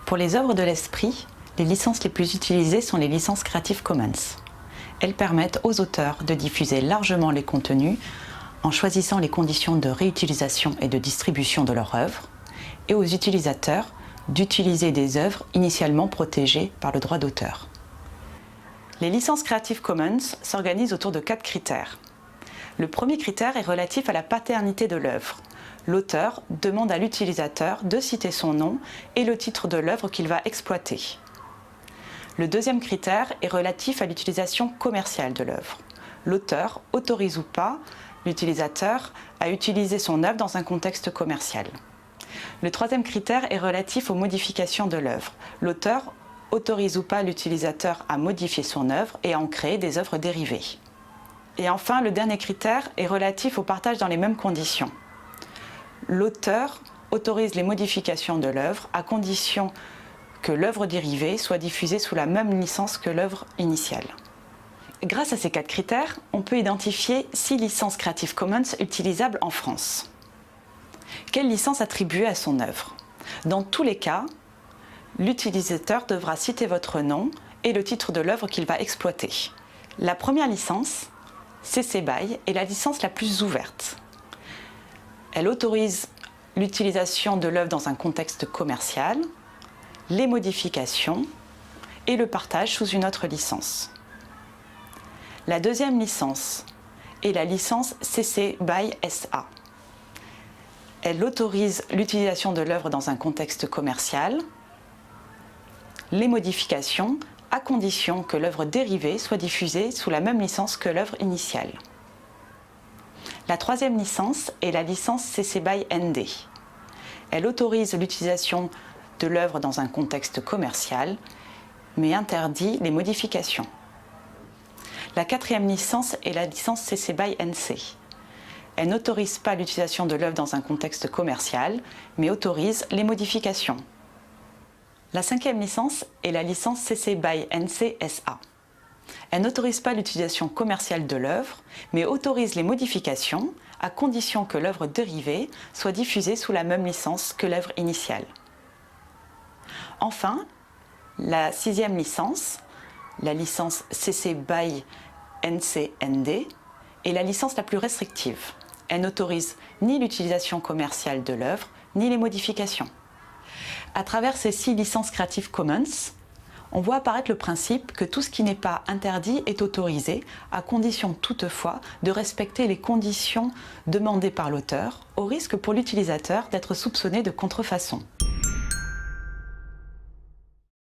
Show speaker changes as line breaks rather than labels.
Pour les œuvres de l'esprit, les licences les plus utilisées sont les licences Creative Commons. Elles permettent aux auteurs de diffuser largement les contenus en choisissant les conditions de réutilisation et de distribution de leur œuvre, et aux utilisateurs d'utiliser des œuvres initialement protégées par le droit d'auteur. Les licences Creative Commons s'organisent autour de 4 critères. Le premier critère est relatif à la paternité de l'œuvre. L'auteur demande à l'utilisateur de citer son nom et le titre de l'œuvre qu'il va exploiter. Le deuxième critère est relatif à l'utilisation commerciale de l'œuvre. L'auteur autorise ou pas l'utilisateur à utiliser son œuvre dans un contexte commercial. Le troisième critère est relatif aux modifications de l'œuvre. L'auteur autorise ou pas l'utilisateur à modifier son œuvre et à en créer des œuvres dérivées. Et enfin, le dernier critère est relatif au partage dans les mêmes conditions. L'auteur autorise les modifications de l'œuvre à condition que l'œuvre dérivée soit diffusée sous la même licence que l'œuvre initiale. Grâce à ces 4 critères, on peut identifier 6 licences Creative Commons utilisables en France. Quelle licence attribuer à son œuvre? Dans tous les cas, l'utilisateur devra citer votre nom et le titre de l'œuvre qu'il va exploiter. La première licence, CC BY, est la licence la plus ouverte. Elle autorise l'utilisation de l'œuvre dans un contexte commercial, les modifications et le partage sous une autre licence. La deuxième licence est la licence CC BY SA. Elle autorise l'utilisation de l'œuvre dans un contexte commercial, les modifications à condition que l'œuvre dérivée soit diffusée sous la même licence que l'œuvre initiale. La troisième licence est la licence CC BY ND. Elle autorise l'utilisation de l'œuvre dans un contexte commercial, mais interdit les modifications. La quatrième licence est la licence CC BY NC. Elle n'autorise pas l'utilisation de l'œuvre dans un contexte commercial, mais autorise les modifications. La cinquième licence est la licence CC BY NC SA. Elle n'autorise pas l'utilisation commerciale de l'œuvre, mais autorise les modifications à condition que l'œuvre dérivée soit diffusée sous la même licence que l'œuvre initiale. Enfin, la sixième licence, la licence CC BY NC ND, est la licence la plus restrictive. Elle n'autorise ni l'utilisation commerciale de l'œuvre, ni les modifications. À travers ces 6 licences Creative Commons, on voit apparaître le principe que tout ce qui n'est pas interdit est autorisé, à condition toutefois de respecter les conditions demandées par l'auteur, au risque pour l'utilisateur d'être soupçonné de contrefaçon.